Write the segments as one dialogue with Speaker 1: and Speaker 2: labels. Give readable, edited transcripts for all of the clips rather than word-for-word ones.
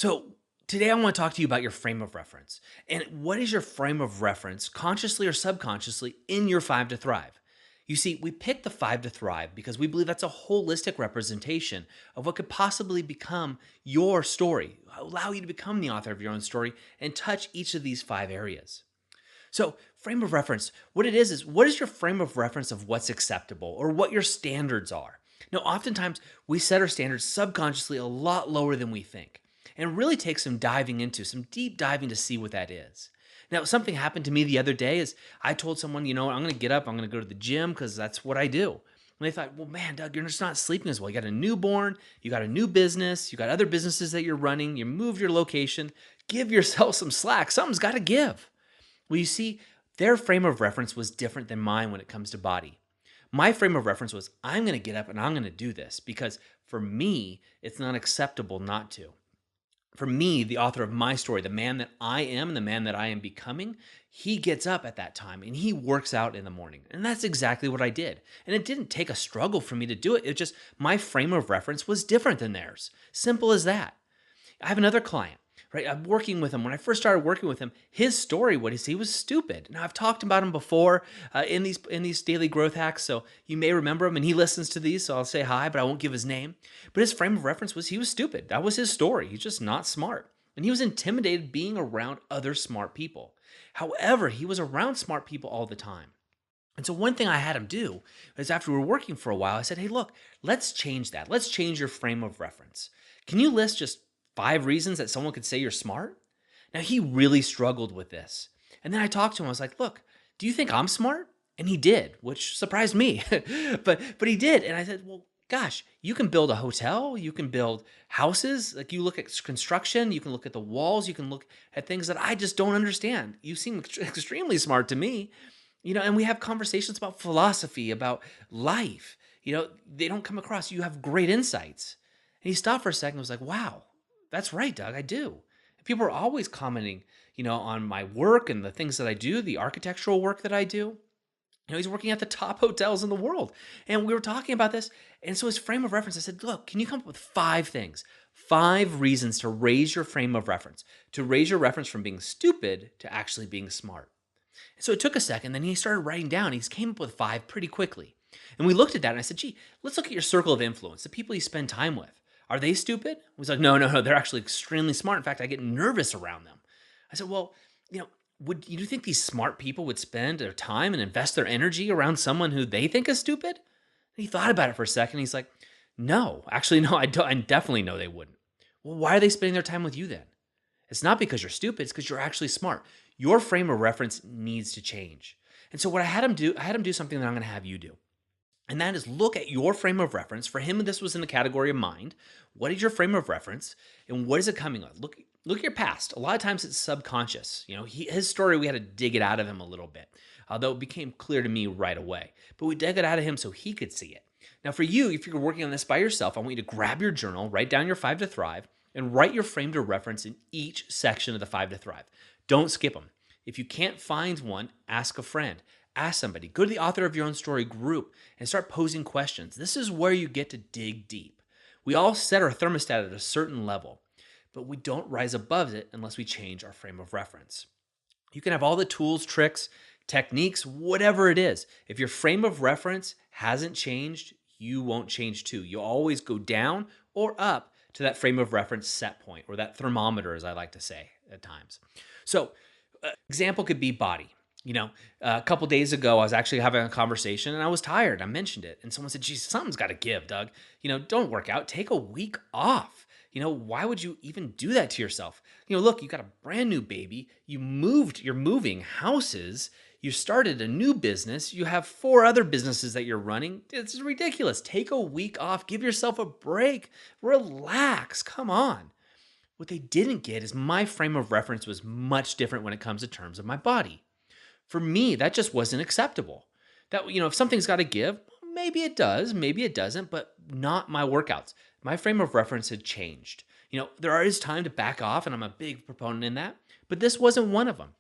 Speaker 1: So, today I want to talk to you about your frame of reference. And what is your frame of reference, consciously or subconsciously, in your five to thrive? You see, we picked the five to thrive because we believe that's a holistic representation of what could possibly become your story, allow you to become the author of your own story and touch each of these five areas. So, frame of reference, what it is what is your frame of reference of what's acceptable or what your standards are? Now, oftentimes we set our standards subconsciously a lot lower than we think. And it really takes some diving into, some deep diving to see what that is. Now, something happened to me the other day is I told someone, I'm going to get up, I'm going to go to the gym because that's what I do. And they thought, well, man, Doug, you're just not sleeping as well. You got a newborn, you got a new business, you got other businesses that you're running, you moved your location. Give yourself some slack. Something's got to give. Well, you see, their frame of reference was different than mine when it comes to body. My frame of reference was I'm going to get up and I'm going to do this because for me, it's not acceptable not to. For me, the author of my story, the man that I am and the man that I am becoming, he gets up at that time and he works out in the morning. And that's exactly what I did. And it didn't take a struggle for me to do it. It just, my frame of reference was different than theirs. Simple as that. I have another client, right? I'm working with him. When I first started working with him, his story was he was stupid. Now I've talked about him before in these daily growth hacks, so you may remember him, and he listens to these, so I'll say hi, but I won't give his name. But his frame of reference was he was stupid. That was his story. He's just not smart, and he was intimidated being around other smart people. However, he was around smart people all the time. And so one thing I had him do is after we were working for a while, I said, hey, look, let's change that. Let's change your frame of reference. Can you list just 5 reasons that someone could say you're smart? Now, he really struggled with this. And then I talked to him. I was like, look, do you think I'm smart? And he did, which surprised me. but he did. And I said, well, gosh, you can build a hotel. You can build houses. Like you look at construction. You can look at the walls. You can look at things that I just don't understand. You seem extremely smart to me. And we have conversations about philosophy, about life. They don't come across. You have great insights. And he stopped for a second and was like, wow, that's right, Doug, I do. And people are always commenting, on my work and the things that I do, the architectural work that I do. He's working at the top hotels in the world. And we were talking about this. And so his frame of reference, I said, look, can you come up with 5 things, 5 reasons to raise your frame of reference, to raise your reference from being stupid to actually being smart? And so it took a second. Then he started writing down. He came up with 5 pretty quickly. And we looked at that and I said, gee, let's look at your circle of influence, the people you spend time with. Are they stupid? He was like, no, they're actually extremely smart. In fact, I get nervous around them. I said, well, would you think these smart people would spend their time and invest their energy around someone who they think is stupid? And he thought about it for a second. He's like, no, actually, no, I don't. I definitely know they wouldn't. Well, why are they spending their time with you then? It's not because you're stupid. It's because you're actually smart. Your frame of reference needs to change. And so what I had him do something that I'm going to have you do. And that is look at your frame of reference. For him, this was in the category of mind. What is your frame of reference and what is it coming with? Look at your past. A lot of times it's subconscious. His story, we had to dig it out of him a little bit, although it became clear to me right away. But we dug it out of him so he could see it. Now for you, if you're working on this by yourself, I want you to grab your journal, write down your 5 to thrive, and write your frame to reference in each section of the 5 to thrive. Don't skip them. If you can't find one, ask a friend. Ask somebody. Go to the author of your own story group and start posing questions. This is where you get to dig deep. We all set our thermostat at a certain level, but we don't rise above it unless we change our frame of reference. You can have all the tools, tricks, techniques, whatever it is. If your frame of reference hasn't changed, you won't change too. You'll always go down or up to that frame of reference set point, or that thermometer, as I like to say at times. So, example could be body. A couple days ago, I was actually having a conversation and I was tired. I mentioned it. And someone said, geez, something's got to give, Doug. Don't work out. Take a week off. Why would you even do that to yourself? Look, you got a brand new baby. You're moving houses. You started a new business. You have 4 other businesses that you're running. It's ridiculous. Take a week off. Give yourself a break. Relax. Come on. What they didn't get is my frame of reference was much different when it comes to terms of my body. For me, that just wasn't acceptable. That, if something's got to give, maybe it does, maybe it doesn't, but not my workouts. My frame of reference had changed. There is time to back off, and I'm a big proponent in that, but this wasn't one of them.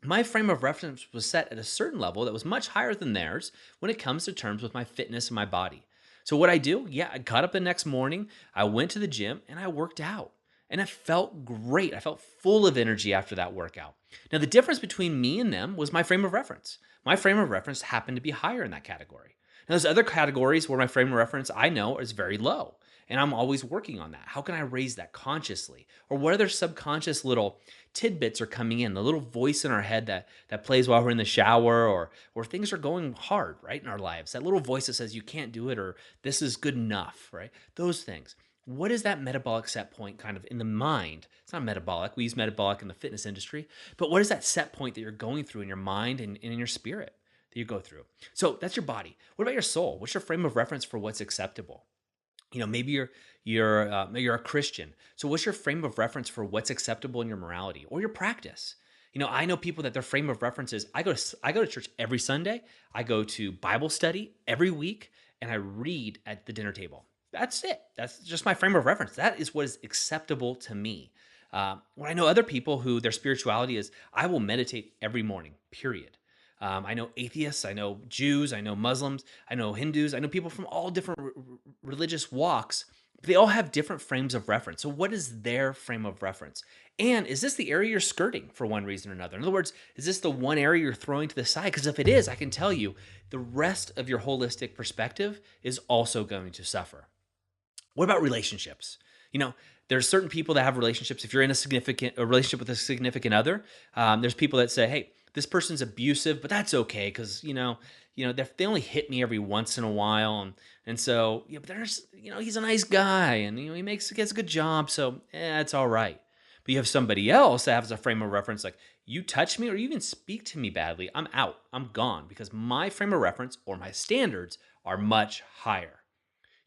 Speaker 1: My frame of reference was set at a certain level that was much higher than theirs when it comes to terms with my fitness and my body. So what I do, I got up the next morning, I went to the gym, and I worked out. And it felt great. I felt full of energy after that workout. Now, the difference between me and them was my frame of reference. My frame of reference happened to be higher in that category. Now, there's other categories where my frame of reference I know is very low, and I'm always working on that. How can I raise that consciously? Or what other subconscious little tidbits are coming in? The little voice in our head that plays while we're in the shower, or things are going hard, right, in our lives. That little voice that says you can't do it, or this is good enough, right? Those things. What is that metabolic set point kind of in the mind? It's not metabolic. We use metabolic in the fitness industry, but what is that set point that you're going through in your mind and in your spirit that you go through? So that's your body. What about your soul? What's your frame of reference for what's acceptable? Maybe you're a Christian. So what's your frame of reference for what's acceptable in your morality or your practice? I know people that their frame of reference is I go to church every Sunday. I go to Bible study every week, and I read at the dinner table. That's it. That's just my frame of reference. That is what is acceptable to me. When I know other people who their spirituality is, I will meditate every morning, period. I know atheists, I know Jews, I know Muslims, I know Hindus, I know people from all different religious walks. But they all have different frames of reference. So, what is their frame of reference? And is this the area you're skirting for one reason or another? In other words, is this the one area you're throwing to the side? Because if it is, I can tell you the rest of your holistic perspective is also going to suffer. What about relationships? There's certain people that have relationships. If you're in a relationship with a significant other, there's people that say, "Hey, this person's abusive, but that's okay because they only hit me every once in a while, and so yeah, but there's he's a nice guy, and he gets a good job, so it's all right." But you have somebody else that has a frame of reference like, "You touch me or you even speak to me badly, I'm out, I'm gone because my frame of reference or my standards are much higher."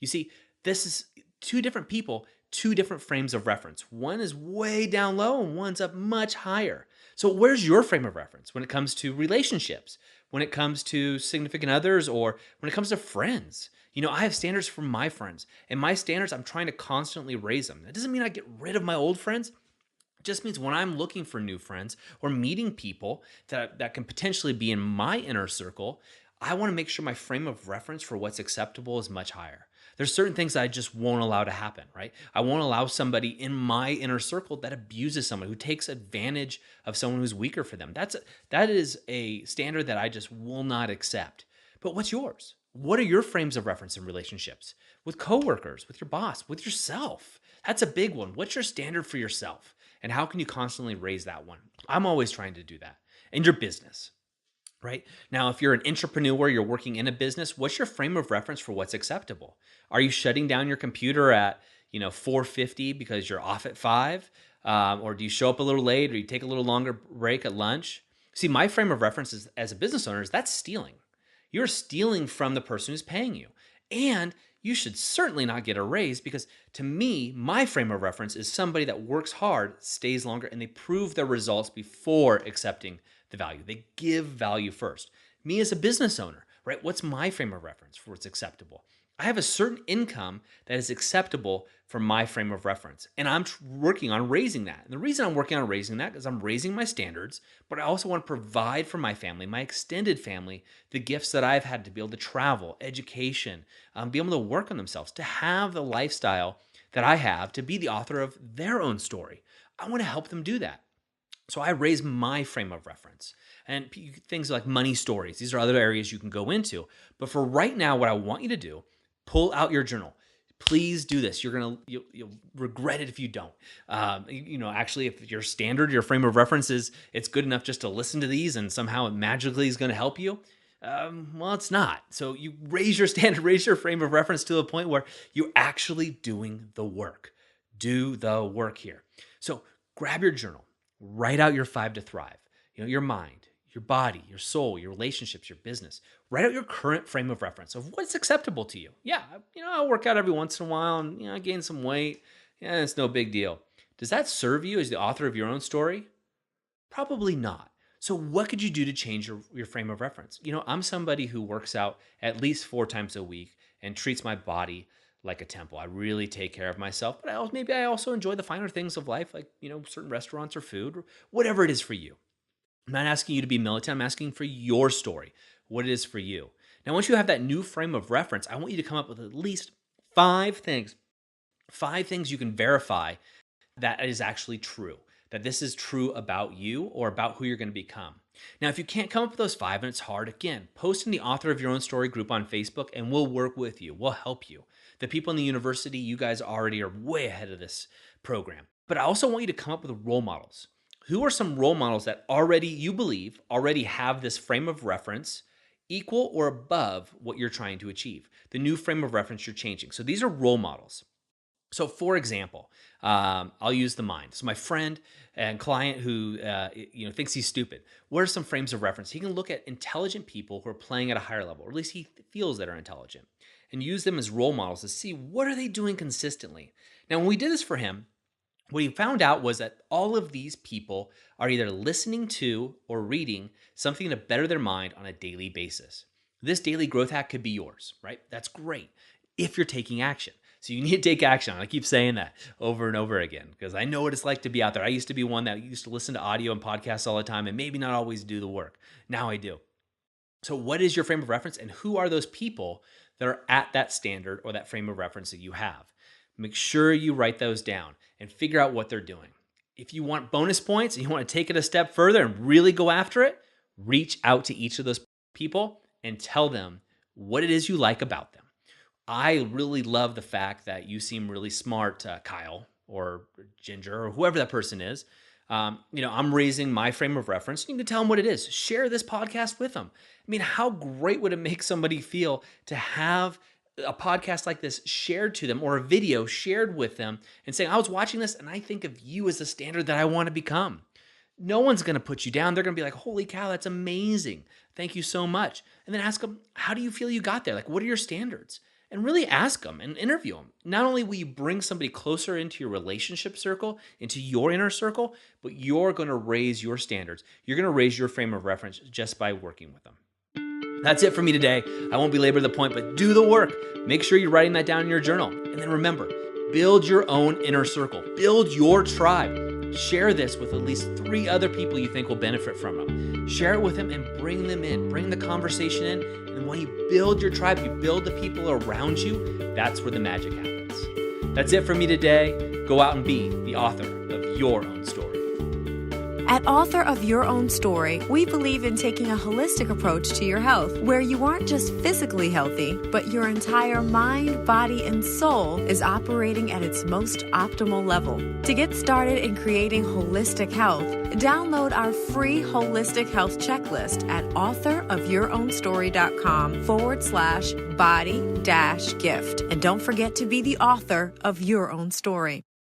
Speaker 1: You see, this is two different people, two different frames of reference. One is way down low and one's up much higher. So, where's your frame of reference when it comes to relationships, when it comes to significant others, or when it comes to friends? I have standards for my friends, and my standards, I'm trying to constantly raise them. That doesn't mean I get rid of my old friends. It just means when I'm looking for new friends or meeting people that can potentially be in my inner circle, I want to make sure my frame of reference for what's acceptable is much higher. There's certain things that I just won't allow to happen, right? I won't allow somebody in my inner circle that abuses someone, who takes advantage of someone who's weaker for them. That is a standard that I just will not accept. But what's yours? What are your frames of reference in relationships? With coworkers, with your boss, with yourself? That's a big one. What's your standard for yourself? And how can you constantly raise that one? I'm always trying to do that. And your business. Right? Now, if you're an entrepreneur, you're working in a business, what's your frame of reference for what's acceptable? Are you shutting down your computer at 4:50 because you're off at 5? Or do you show up a little late, or you take a little longer break at lunch? See, my frame of reference is, as a business owner, is that's stealing. You're stealing from the person who's paying you. And you should certainly not get a raise because, to me, my frame of reference is somebody that works hard, stays longer, and they prove their results before accepting the value. They give value first. Me as a business owner, right? What's my frame of reference for what's acceptable? I have a certain income that is acceptable for my frame of reference, and I'm working on raising that. And the reason I'm working on raising that is I'm raising my standards, but I also want to provide for my family, my extended family, the gifts that I've had to be able to travel, education, be able to work on themselves, to have the lifestyle that I have, to be the author of their own story. I want to help them do that. So I raise my frame of reference, and things like money stories. These are other areas you can go into. But for right now, what I want you to do, pull out your journal. Please do this. You'll regret it if you don't. Actually, if your standard, your frame of reference is it's good enough just to listen to these and somehow it magically is going to help you. Well, it's not. So you raise your standard, raise your frame of reference to the point where you're actually doing the work. Do the work here. So grab your journal. Write out your 5 to thrive. Your mind, your body, your soul, your relationships, your business. Write out your current frame of reference of what's acceptable to you. Yeah, I'll work out every once in a while and I gain some weight. Yeah, it's no big deal. Does that serve you as the author of your own story? Probably not. So what could you do to change your frame of reference? I'm somebody who works out at least 4 times a week and treats my body like a temple. I really take care of myself, but maybe I also enjoy the finer things of life, like, certain restaurants or food, or whatever it is for you. I'm not asking you to be militant. I'm asking for your story, what it is for you. Now, once you have that new frame of reference, I want you to come up with at least 5 things you can verify that is actually true, that this is true about you or about who you're going to become. Now, if you can't come up with those 5 and it's hard, again, post in the Author of Your Own Story group on Facebook and we'll work with you. We'll help you. The people in the university, you guys already are way ahead of this program. But I also want you to come up with role models. Who are some role models that already, you believe, already have this frame of reference equal or above what you're trying to achieve? The new frame of reference you're changing. So these are role models. So for example, I'll use the mind. So my friend and client who thinks he's stupid, what are some frames of reference? He can look at intelligent people who are playing at a higher level, or at least he feels that are intelligent, and use them as role models to see what are they doing consistently. Now, when we did this for him, what he found out was that all of these people are either listening to or reading something to better their mind on a daily basis. This daily growth hack could be yours, right? That's great if you're taking action. So you need to take action. I keep saying that over and over again because I know what it's like to be out there. I used to be one that used to listen to audio and podcasts all the time and maybe not always do the work. Now I do. So what is your frame of reference and who are those people that are at that standard or that frame of reference that you have? Make sure you write those down and figure out what they're doing. If you want bonus points and you want to take it a step further and really go after it, reach out to each of those people and tell them what it is you like about them. I really love the fact that you seem really smart, Kyle or Ginger or whoever that person is. I'm raising my frame of reference. You can tell them what it is. Share this podcast with them. I mean, how great would it make somebody feel to have a podcast like this shared to them or a video shared with them and saying, I was watching this and I think of you as the standard that I want to become. No one's going to put you down. They're going to be like, holy cow, that's amazing. Thank you so much. And then ask them, how do you feel you got there? Like, what are your standards? And really ask them and interview them. Not only will you bring somebody closer into your relationship circle, into your inner circle, but you're going to raise your standards. You're going to raise your frame of reference just by working with them. That's it for me today. I won't belabor the point, but do the work. Make sure you're writing that down in your journal. And then remember, build your own inner circle. Build your tribe. Share this with at least 3 other people you think will benefit from them. Share it with them and bring them in. Bring the conversation in. And when you build your tribe, you build the people around you, that's where the magic happens. That's it for me today. Go out and be the author of your own story.
Speaker 2: At Author of Your Own Story, we believe in taking a holistic approach to your health, where you aren't just physically healthy, but your entire mind, body, and soul is operating at its most optimal level. To get started in creating holistic health, download our free holistic health checklist at authorofyourownstory.com/body-gift. And don't forget to be the author of your own story.